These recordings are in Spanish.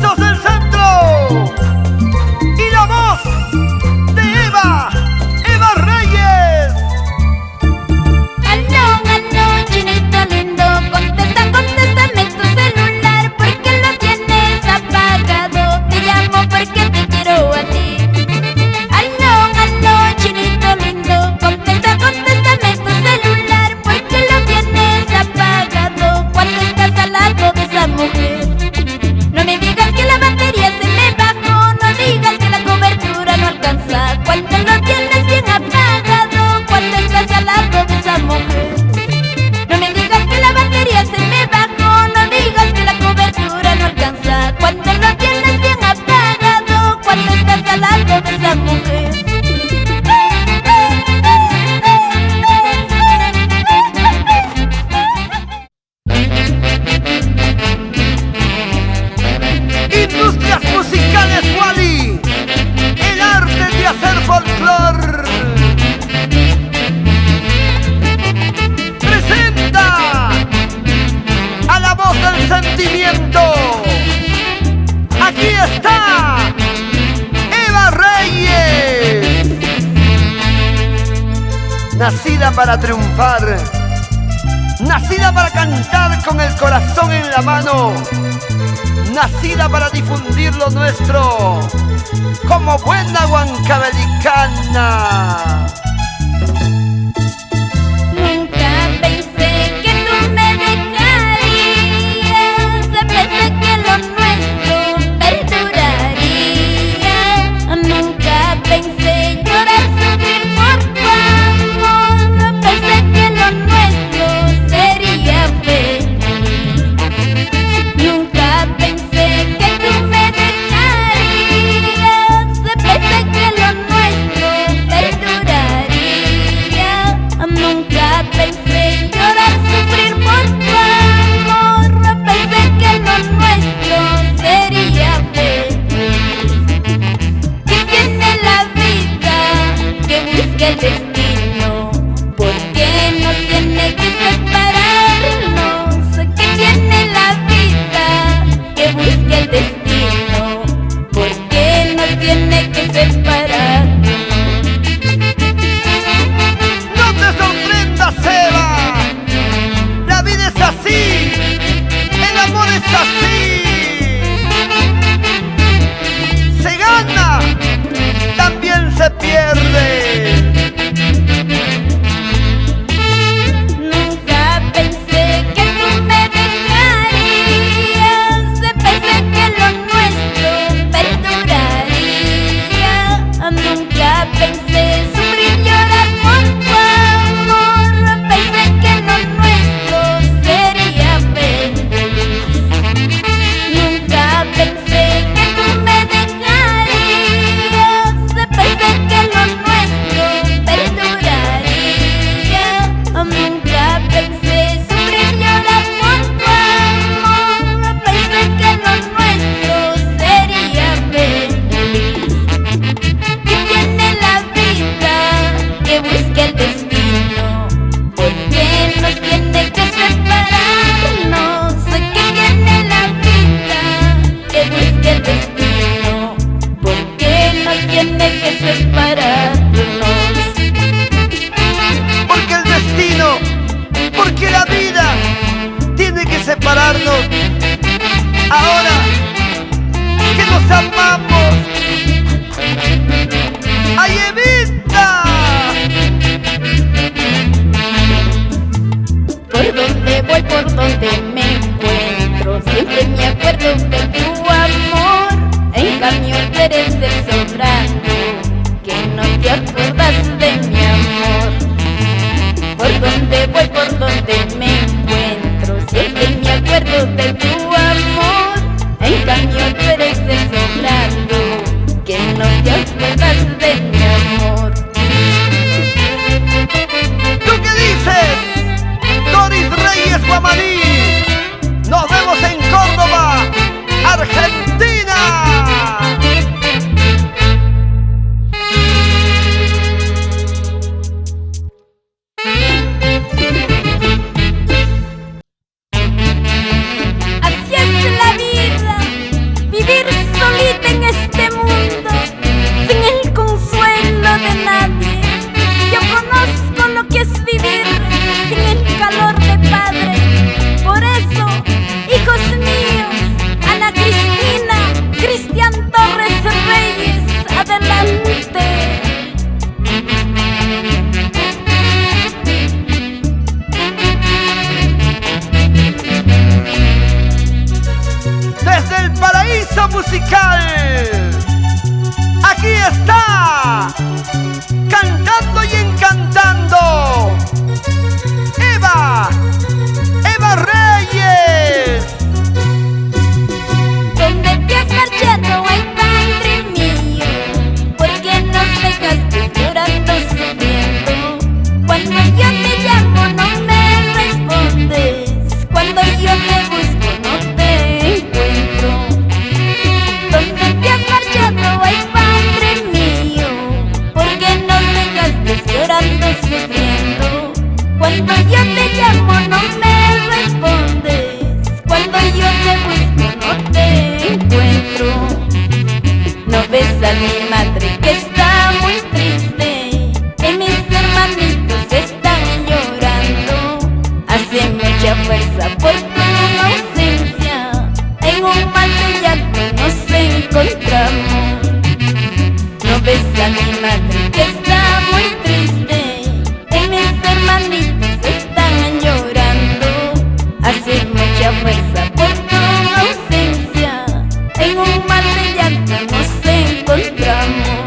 aplausos del centro. Y la voz de Eva Reyes. Aló, aló, chinito lindo, contesta, contéstame tu celular, porque lo tienes apagado. Te llamo porque te quiero a ti. Aló, aló, chinito lindo, contesta, contéstame tu celular, porque lo tienes apagado cuando estás al lado de esa mujer. No me digas que la batería se me bajó, no digas que la cobertura no alcanza cuando lo tienes bien apagado, cuando estás al lado de esa mujer. No me digas que la batería se me bajó, no digas que la cobertura no alcanza cuando lo tienes bien apagado, cuando estás al lado de esa mujer. Industrias Musicales Wally, el arte de hacer folclor. Presenta a la voz del sentimiento. Aquí está Eva Reyes. Nacida para triunfar, nacida para cantar con el corazón en la mano, nacida para difundir lo nuestro como buena huancabelicana. Nunca pensé que tú me dejarías, pensé que lo nuestro perduraría. Nunca pensé llorar, sufrir por tu amor, pensé que lo nuestro sería feliz. Nunca pensé que tú me dejarías, pensé que lo nuestro perduraría. Nunca pensé llorar, sufrir por tu amor, pensé que lo nuestro sería feliz. ¿Qué tiene la vida que busca el destino? ¿Por qué nos tiene que separarnos? ¿Qué tiene la vida que busca el destino? ¿Por qué nos tiene que separarnos? No te sorprendas, Eva, la vida es así, el amor es así. Se gana, también se pierde. Nunca pensé que tú me dejarías, pensé que lo nuestro perduraría. Nunca pensé sufrir, llorar por tu amor, pensé que lo nuestro sería feliz. Nunca pensé que tú me dejarías, pensé que lo nuestro perduraría. Nunca pensé sufrir, llorar por tu amor, pensé que lo nuestro sería feliz. ¿Qué tiene la vida que busca el destino? ¿Por qué nos tiene que separarnos? ¿Qué tiene la vida que busca el destino? ¿Por qué nos tiene que separarnos? Porque el destino, porque la vida tiene que separarnos. Ahora que nos amamos. ¡Ay, Evita! Por donde voy, por donde me encuentro, siempre me acuerdo de tu amor. En cambio tú eres el sobrando, que no te acuerdas de mi amor. Por donde voy, por donde me encuentro, siempre me acuerdo de tu amor. En cambio tú eres el sobrando, que no te acuerdas de mi amor. ¿Tú qué dices? Doris Reyes Guamaní. Nos vemos en Córdoba, Argentina. Así es la vida, vivir madre que está muy triste y mis hermanitos están llorando. Hace mucha fuerza por tu ausencia, en un mar de llanto nos encontramos. No ves a mi madre que está muy triste y mis hermanitos están llorando. Hace mucha fuerza por tu ausencia, en un mar de llanto nos encontramos.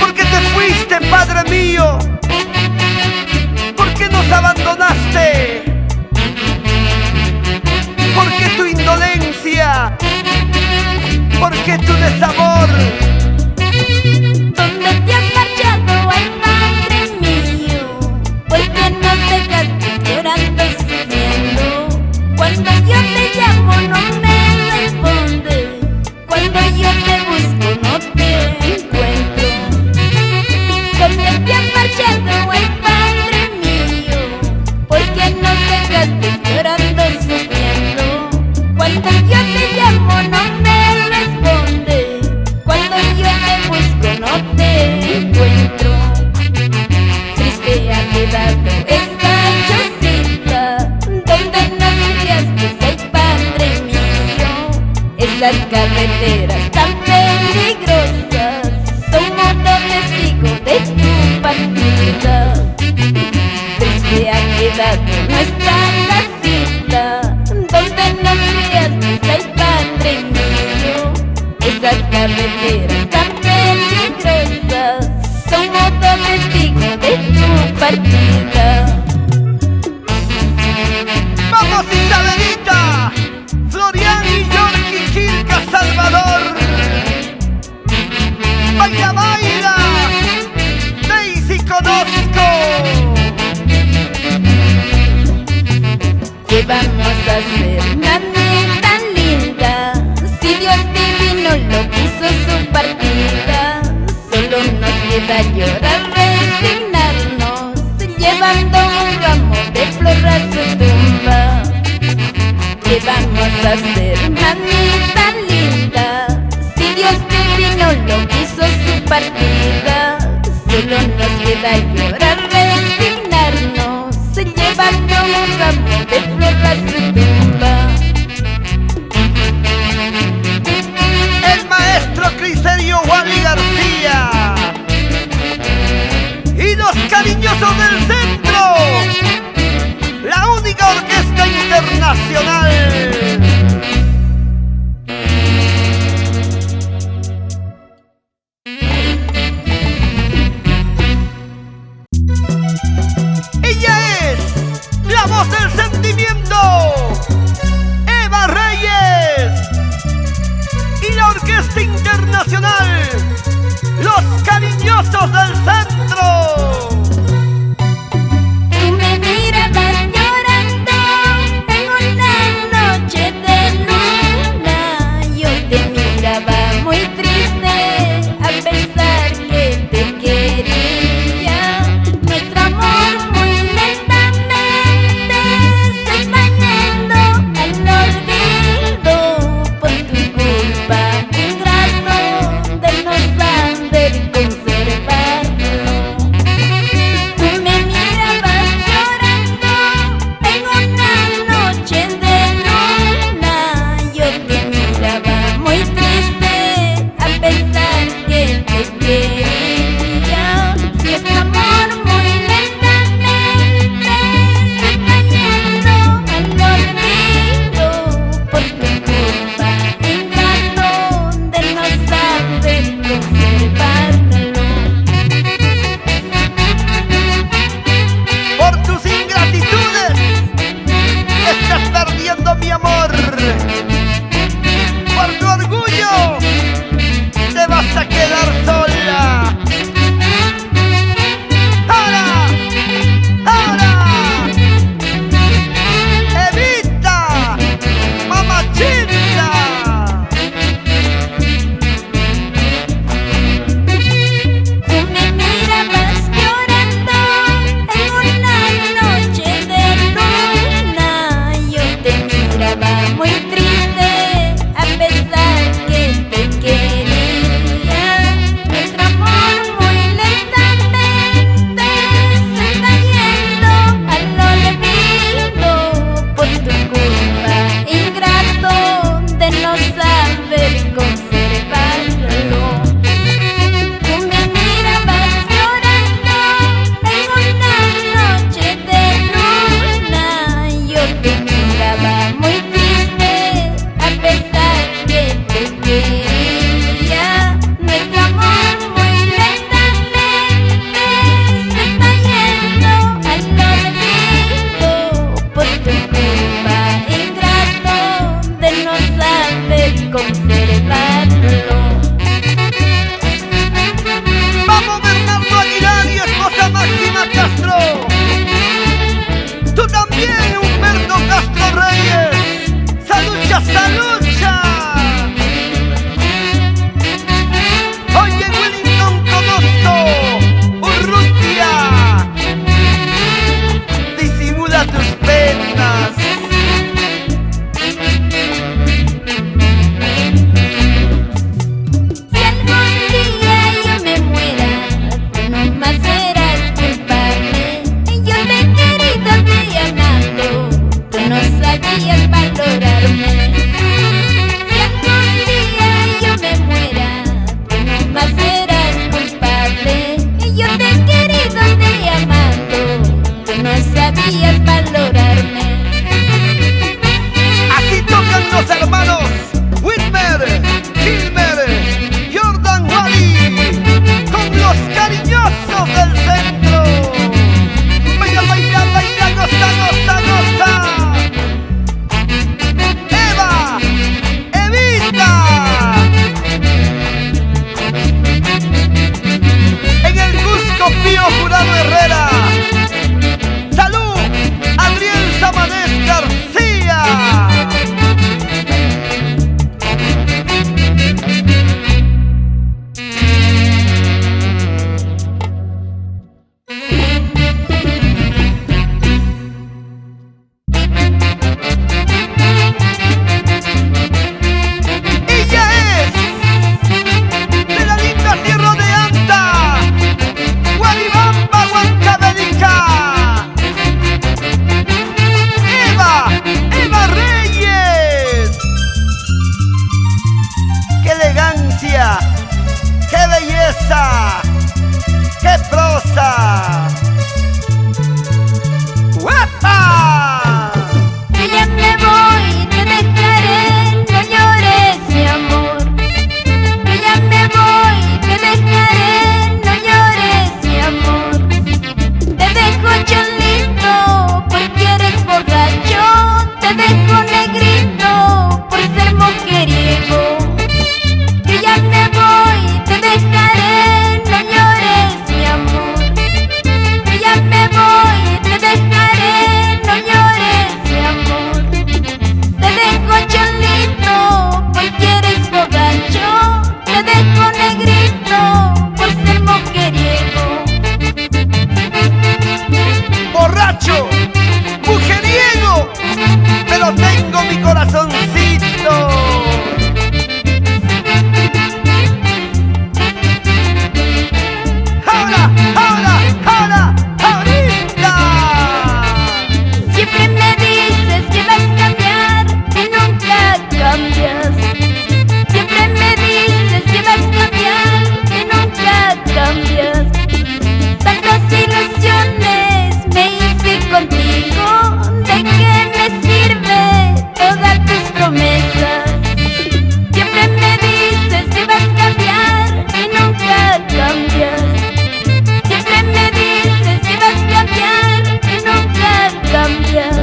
¿Por qué te fuiste, Padre mío? ¿Por qué nos abandonaste? ¿Por qué tu indolencia? ¿Por qué tu desamor? ¿Dónde te has marchado, ay Padre mío? ¿Por qué nos dejaste llorando, sufriendo? Cuando yo te llamo no me respondes, cuando yo te busco no te encuentro. ¿Dónde te has marchado, ay Padre mío? ¿Por qué nos dejaste llorando, sufriendo? Cuando yo te llamo no me respondes, cuando yo te busco no te encuentro. Triste ha quedado esta chocita donde nos criaste, ay Padre mío. Esas carreteras tan peligrosas son otro testigo de tu partida. Triste ha quedado nuestra casita donde nos criaste, ay Padre mío. Esas carreteras tan peligrosas son otro testigo de tu partida. ¡Vamos, Isabelita! Florian y Yorkie, Chilca, Salvador. ¡Baila, baila! ¡Daisy conozco! ¿Qué vamos a hacer, mami tan linda? Si Dios divino lo quiso su partida, solo nos queda llorar, resignarnos, llevando un ramo de flor a su tumba. ¿Qué vamos a hacer, mami tan linda? Si Dios divino lo quiso su partida, solo nos queda llorar, resignarnos, llevando un ramo de flor a su tumba. El maestro Cristerio Wally García y los cariñosos del centro, la única orquesta internacional. Ella es la voz del sentimiento. prosa! ¡Qué prosa! ¡Uepa! Que ya me voy, te dejaré, no llores mi amor. Que ya me voy, te dejaré, no llores mi amor. Te dejo cholito porque eres borracho. Te dejo negrito por ser mujeriego. Que ya me voy, te dejaré, no llores mi amor. Que ya me voy, te dejaré, no llores mi amor. Te dejo cholito porque eres borracho. Te dejo negrito por ser mujeriego. Borracho, mujeriego, pero tengo mi corazoncito. ¡Ahora, ahora, ahora, ahorita! Siempre me dices que vas a cambiar y nunca cambias. Siempre me dices que vas a cambiar y nunca cambias. Tantas ilusiones me hice contigo. ¿De qué me sirve todas tus promesas? Siempre me dices que vas a cambiar y nunca cambias. Siempre me dices que vas a cambiar y nunca cambias.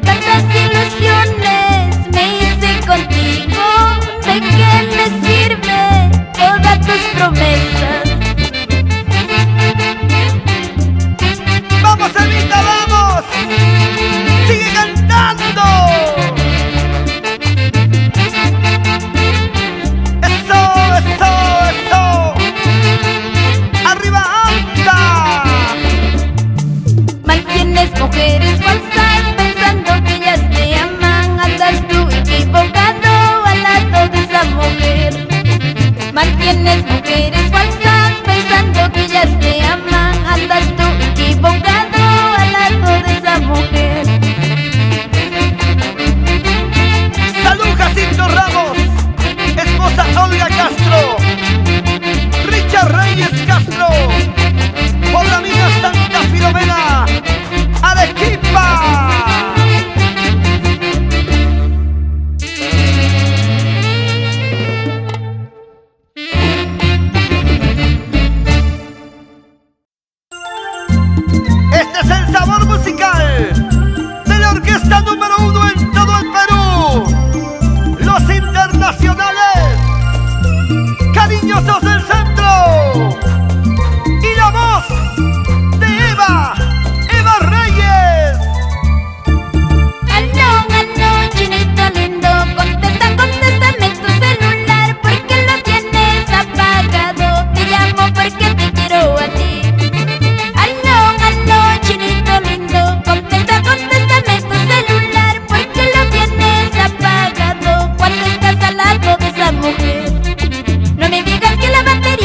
Tantas ilusiones me hice contigo. ¿De qué me sirve todas tus promesas? ¡Vamos, Evita, vamos! ¡Sigue cantando! ¡Eso, eso, eso! ¡Arriba, anda! Mantienes mujeres falsas pensando que ellas te aman. Andas tú equivocado al lado de esa mujer. Mantienes mujeres falsas pensando que ellas te aman. Andas tú equivocado al lado de esa mujer. ¡Salud, Jacinto Ramos! Esposa Olga Castro, Richard Reyes Castro, por la amiga Santa Filomena, Arequipa. Este es el sabor musical de la orquesta número 1 en todo el Perú, los internacionales, cariñosos del centro, y la voz de Eva Reyes. Aló, chinito lindo, contéstame tu celular. ¿Por qué lo tienes apagado? Te llamo porque te quiero a ti. Aló, chinito lindo, contéstame tu celular. ¿Por qué lo tienes apagado cuando estás al lado de esa mujer? No me digas que la batería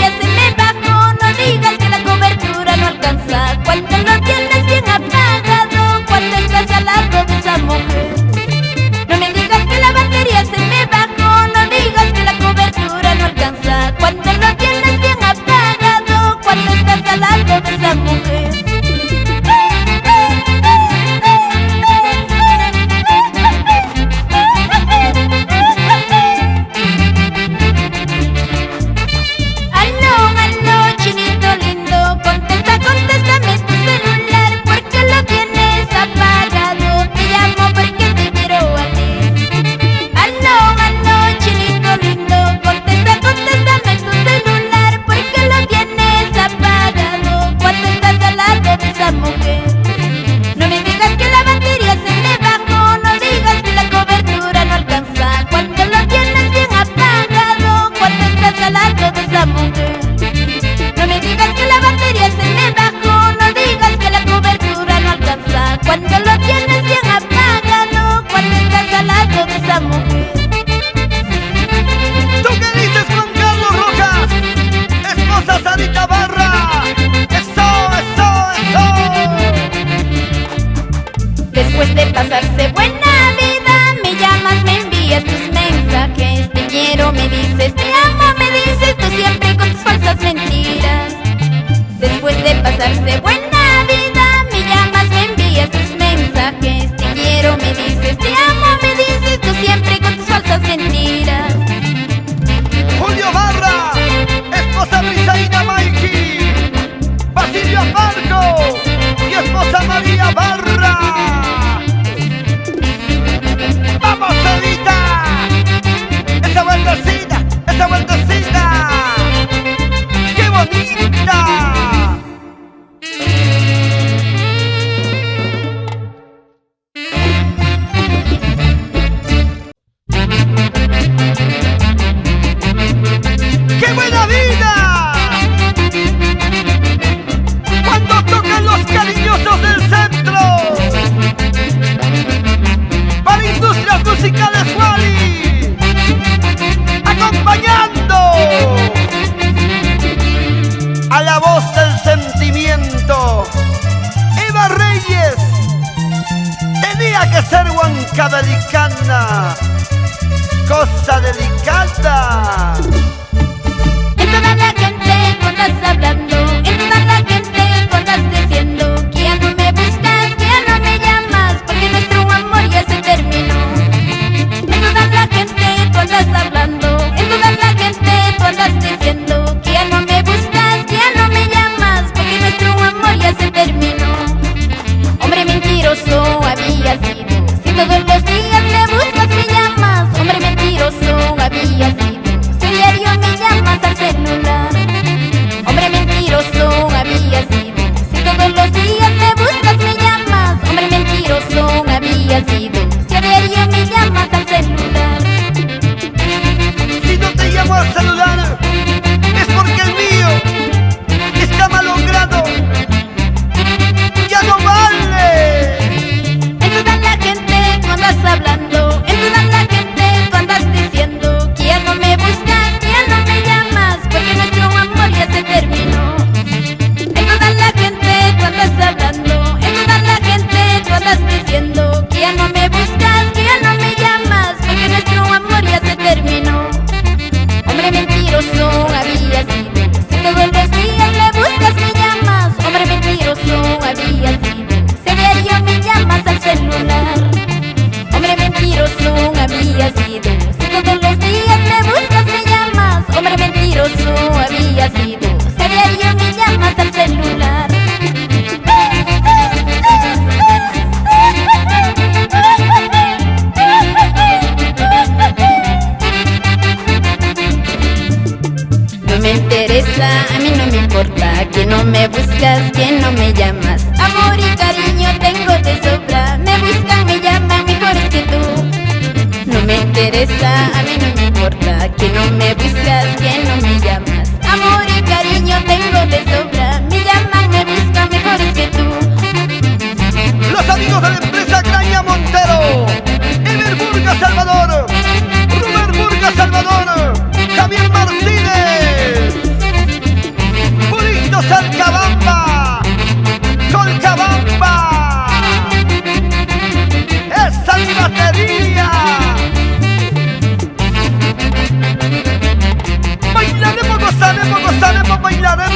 Mónica Delicana, cosa delicada. En toda la gente tú andas hablando, en toda la gente tú andas diciendo que ya no me buscas, que ya no me llamas, porque nuestro amor ya se terminó. En toda la gente tú andas hablando, en toda la gente tú andas diciendo que ya no me buscas, que ya no me llamas, porque nuestro amor ya se terminó. Hombre mentiroso había sido, si todos los días me buscas me llamas. Hombre mentiroso había sido, si diario me llamas al celular. Hombre mentiroso había sido, si todos los días me buscas me llamas. Hombre mentiroso había sido, si a diario me llamas al celular. Si no te llamo al celular es porque el mío está malogrado, ya no vale. En toda la gente tú andas hablando, en toda la gente tú andas diciendo que ya no me buscas, que ya no me llamas, porque nuestro amor ya se terminó. En toda la gente tú andas hablando, en toda la gente tú andas diciendo que ya no me buscas, que ya no me llamas, porque nuestro amor ya se terminó. Hombre mentiroso había sido, si todos los días me buscas me llamas. Hombre mentiroso había sido, si a diario me llamas al celular. Hombre mentiroso había sido, si todos los días me buscas me llamas. Hombre mentiroso había sido, si a diario me llamas al celular. No me interesa, a mí no me importa que no me buscas, que no me llamas. Amor y cariño tengo de sobra, me buscan, me llaman mejores que tú. No me interesa, a mí no me importa que no me buscas, que no me llamas. Amor y cariño tengo de sobra, me llaman, me buscan mejores que tú. Los amigos de la empresa Graña Montero, Ever Burga Salvador, Rubén Burga Salvador, Javier Martínez, Purito Salcabamba, Colcabamba, esa es mi batería. Bailaremos, gozaremos, bailaremos.